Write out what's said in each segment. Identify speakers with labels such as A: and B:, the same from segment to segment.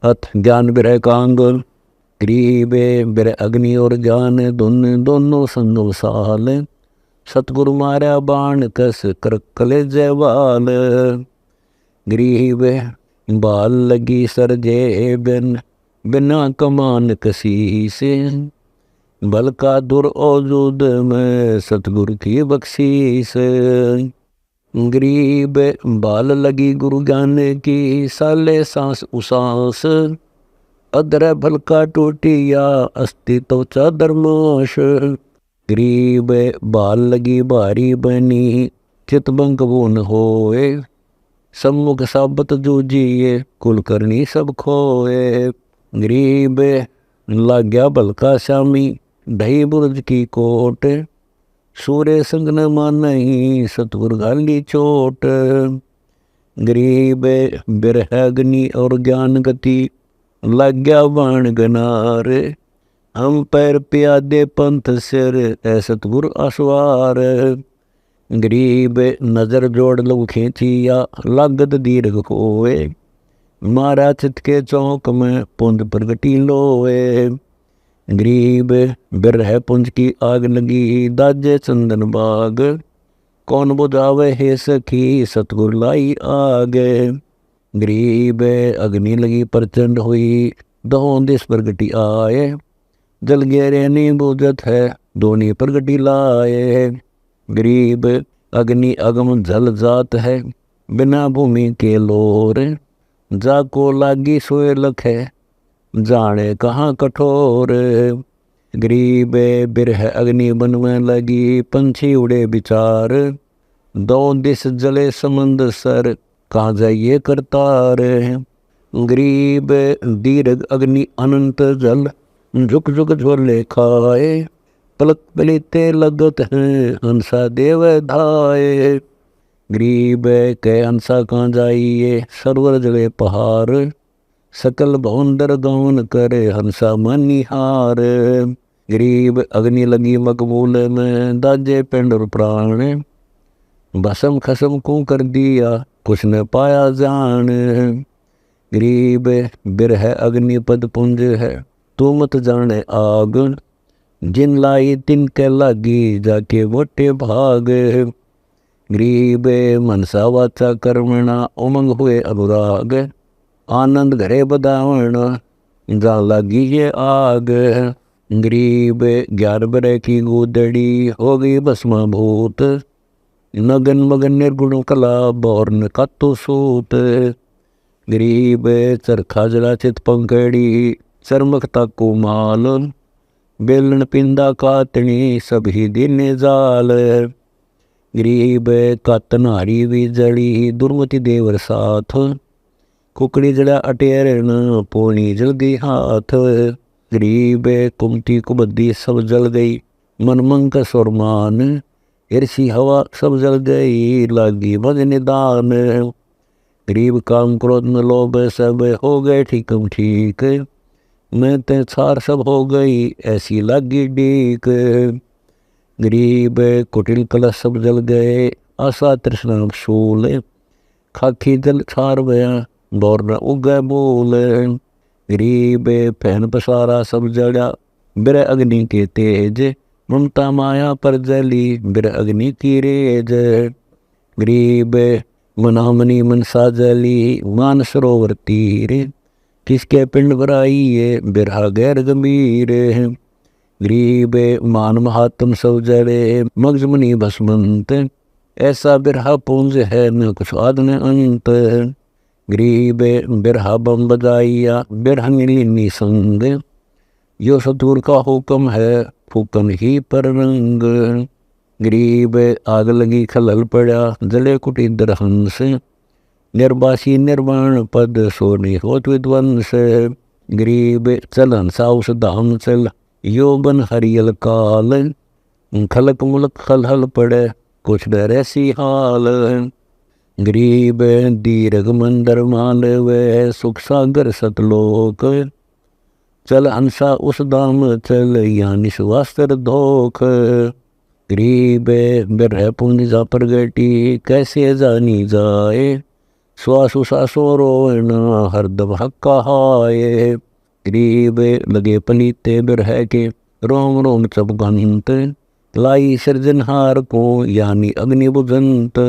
A: अथ ज्ञान विरह कांग। ग्रीबे बिरह अग्नि और ज्ञान दोनों संगम साल। सतगुरु मारा बाण कस कर कलेजे वाल। ग्रीब बाल लगी सरजे बिना कमान कसी से। बल का दुर औजूद में सतगुरु की बख्शीस। गरीब बाल लगी गुरु ज्ञान की साले सांस उसास। अदर भल का टूटिया अस्थि तो चादरमाश। गरीब बाल लगी भारी बनी चित बंक बुन होए। सम्मुख साबत जूझिए कुल करनी सब खोए। गरीब लाग्या भलका श्यामी ढई बुर्ज की कोट। सूर्य संग न मानही सतगुरु गाली चोट। गरीब बिरह अग्नि और ज्ञान गति लाग्या बाण गनार। हम पैर प्यादे पंथ सिर ऐ सतगुरु असवार। गरीब नजर जोड़ लऊ खींचिया लागत दीर्घ होए। मारा चित के चौक में पुंज प्रगटी लोए। गरीब बिरह पुंज की आग लगी दाजे चंदन बाग। कौन बुझावे हे सखी सतगुरु लाई आग। गरीब अग्नि लगी प्रचंड हुई दहों दिस प्रगटी आए। जल गेरे नहीं बुझत है दोनी प्रगटी लाए। गरीब अग्नि अगम जल जात है बिना भूमि के लोर। जाको लागी सोए लख है जाने कहाँ कठोर। गरीब बिरह अग्नि बन में लगी पंछी उड़े विचार। दो दिस जले समंद सर कहाँ जाइए करतार। गरीब दीर्घ अग्नि अनंत जल झुक झुक झोले खाए। पलक पलीते लगत हैं हंसा देव धाये। गरीब के हंसा कहाँ जाइए सरवर जले पहाड़। सकल भवंदर गौन करे हंसा मनिहार। गरीब अग्नि लगी मकबूल में दाजे पिंड और प्राण। भसम खसम को कर दिया कुछ न पाया जान। गरीब बिरह अग्नि पद पुंज है तू मत जाने आग। जिन लाई तिन के लागी जाके वोटे भाग। गरीब मनसा वाचा कर्मणा उमंग हुए अनुराग। आनंद घरे बदावण जा लागी ये आग। गरीब ग्यारह बरे की गोदड़ी हो गई भस्मा भूत। नगन मगन निर्गुण कला बौर्न कातो सूत। गरीब चरखा जला चित पंकड़ी चरमकता को माल। बेलन पिंदा कातनी सभी दिन जाल। गरीब कातन हारी भी जड़ी दुर्मति देवर साथ। कुकड़ी जड़ा अटेरन पोनी जल गई हाथ। गरीब कुमती कुबद्दी सब जल गई मनमंक सुरमान। ईर्षि हवा सब जल गई लागी भज निदान। गरीब काम क्रोध न लोभ सब हो गए ठीकम ठीक। मैं ते छार सब हो गई ऐसी लागी डीक। गरीब कुटिल कलश सब जल गए आशा तृष्णा शूल। खाखी जल छार गया बौर न उगै मूल। गरीब पहन पसारा सब जड़ा बिरह अग्नि के तेज। ममता माया पर जली बिरह अग्नि की रेज। गरीब मना मनी मनसा जली मान सरोवर तीर। किसके पिंड भराइए बिरहा गैर गंभीर। गरीब मान महात्म सब जड़े मगज मनी भस्मंत। ऐसा बिरहा पुंज है न कुछ आद न अंत। गरीब बिरहा बम बजाइया बिरहा नीली संग। यो सतगुरु का हुक्म है फूकन ही पर रंग। गरीब आग लगी खलल पड़ा जले कुटिदर हंस। निर्वासी निर्वाण पद सोनी होत विद्वंस। गरीब चल हंसा उस धाम चल यो बन हरियल काल। खलक मुलक खल हल पड़े कुछ डरैसी हाल। गरीब दीर्घ मंदर माल वे सुख सागर सतलोक। चल हंसा उस धाम चल या निस्वास्त्र धोख। गरीब बिरह पुंज जा प्रगटी कैसे जानी जाए। श्वास उसासो रोवना हरदम हक्का हाय। गरीब लगे पलीते बिरह के रोम रोम चबगंत। लाई सृजनहार को यानी अग्नि बुझंत।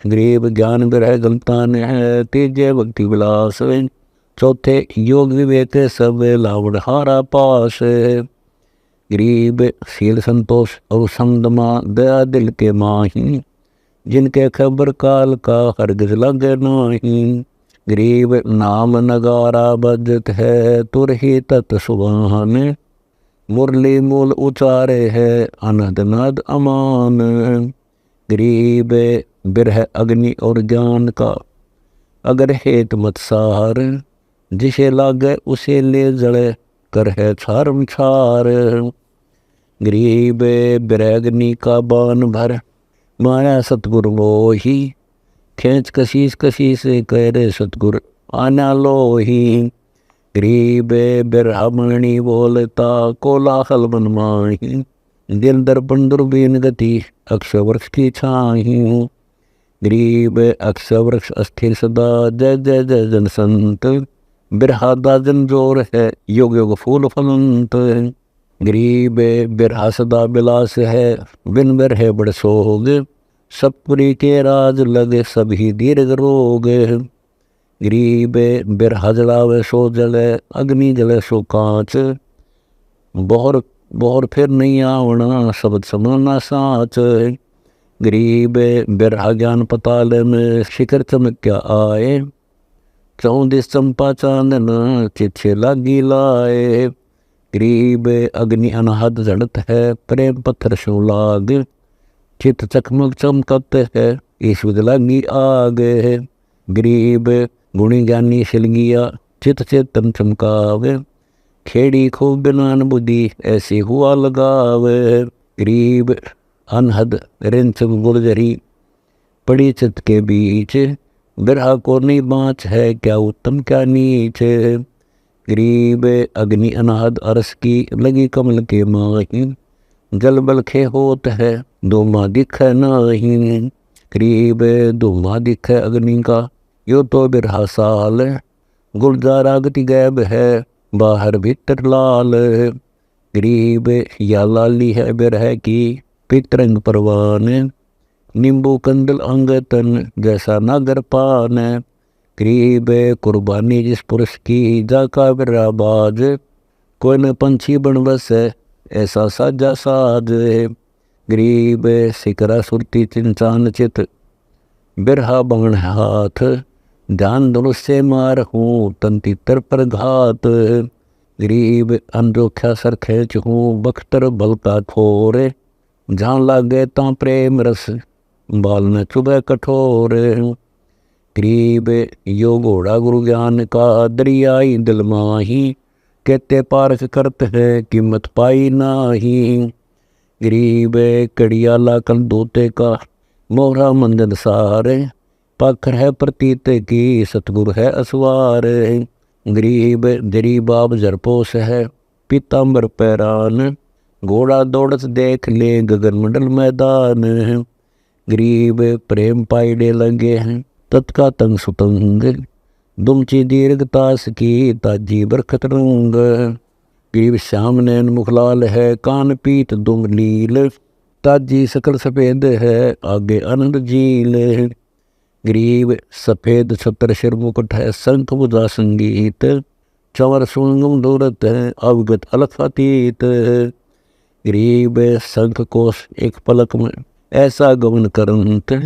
A: गरीब ज्ञान बिरह गलतान है तेजे भक्ति विलास। चौथे योग विवेक सब लावण हारा पास। गरीब शील संतोष और समदमा दया दिल के माही। जिनके खबर काल का हरगिज लगे नाही। गरीब नाम नगारा बजत है तुर ही तत् सुभान। मुरली मूल उचारे है अनहद नाद अमान। गरीब बिरह अग्नि और ज्ञान का अगर हेत मत सार। जिसे लागे उसे ले जड़े कर है छारम छार। गरीब बिरह का बान भर माया सतगुरु मोही। खींच कशीस कशी से कह रे सतगुरु आना लोही। गरीब बिरहमणि बोलता कोलाहल मनमाही। दिल दर्पण दुर्बीन गति अक्ष वृक्ष की छाही। गरीब अक्ष वृक्ष अस्थिर सदा जय जय जय जन संत। बिरहा दाजन जोर है योग योग फूल फलंत। गरीब बिरहा सदा बिलास है बिन बिरहे बड़ सोग। सतपुरी के राज लगे सभी दीर्घ रोग। गरीब बिरहा जलावे सो जले अग्नि जले सो कांच। बोहर बोहर फिर नहीं आवना शब्द समाना साच। गरीब बिरहा ज्ञान पताल में शिखर चमक क्या आए। चौदिस चंपा चांदन चिच्छे लागी लाए। गरीब अग्नि अनहद जड़त है प्रेम पत्थर शो लाग। चित चकमक चमकत है ईश्वर लागी आग। गरीब गुणी ज्ञानी सिलगिया चित चेतन चमकावे। खेड़ी खूब बिनान बुद्धि ऐसी हुआ लगावे। गरीब अनहद रिंच गुलजरी पड़ी चित के बीच। बिरहा को नहीं बाँच है क्या उत्तम क्या नीच। गरीब अग्नि अनहद अरस की लगी कमल के माही। जल बलखे होत है धुआं दिखे नहीं। गरीब धुआं दिखे अग्नि का यो तो बिरहा साल। गुलजारा गति गैब है बाहर भीतर लाल। गरीब या लाली है बिरह की पितरंग परवान। नींबू कंदल अंगतन जैसा नागर पान। गरीब कुर्बानी जिस पुरुष की जाका बिरहा बाज। कोई न पंछी बन बस ऐसा साजा साज। गरीब सिकरा सुरती चिंचान चित बिरहा बंगण हाथ। ध्यान धनुष से मार हूँ तन तितर पर घात। गरीब अनजोख्या सर खेच हूँ बख्तर बल का ठोर। जहाँ लागे ता प्रेम रस बाल न चुभे कठोर। गरीब यो घोड़ा गुरु ज्ञान का दरियाई दिल माही। कहते पारख करत है कीमत पाई नाही। गरीब कड़ियाला कल दोते का मोहरा मंजन सारे। पाखर है प्रतीत की सतगुरु है असवार। गरीब दरी बाब जरपोस है पीताम्बर पैरान। घोड़ा दौड़त देख ले गगन मंडल मैदान। गरीब प्रेम पाइडे लगे हैं तत्का तंग सुतंग। दुमची दीर्घतास की ताजी बरखत रंग। गरीब श्याम नैन मुखलाल है कान पीत दुम नील। ताजी सकल सफेद है आगे आनंद झील। गरीब सफेद छत्र सिर मुकुट है शंख बुझा संगीत। चंवर सुंगम दूरत है अवगत अलख अतीत। गरीब शंख कोश एक पलक में ऐसा गमन करंत।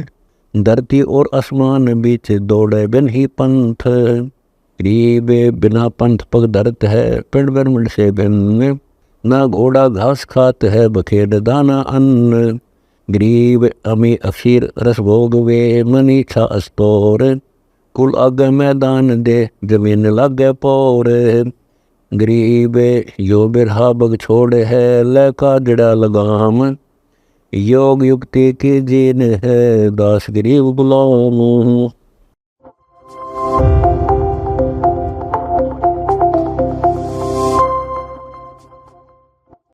A: धरती और आसमान बीच दौड़े बिन ही पंथ। गरीब बिना पंथ पग धरत है पिंड ब्रह्मंड से भिन्न। ना घोड़ा घास खात है बखेड़ दाना अन्न। गरीब अमी अक्षीर रस भोग वे मन इच्छा अस्तोर। कुल आगे मैदान दे जमीन लागे पौर। गरीब यो बिरहा बग छोड़े है लैका जड़ा लगाम। योग युक्ति की जीन है दास गरीब गुलाम।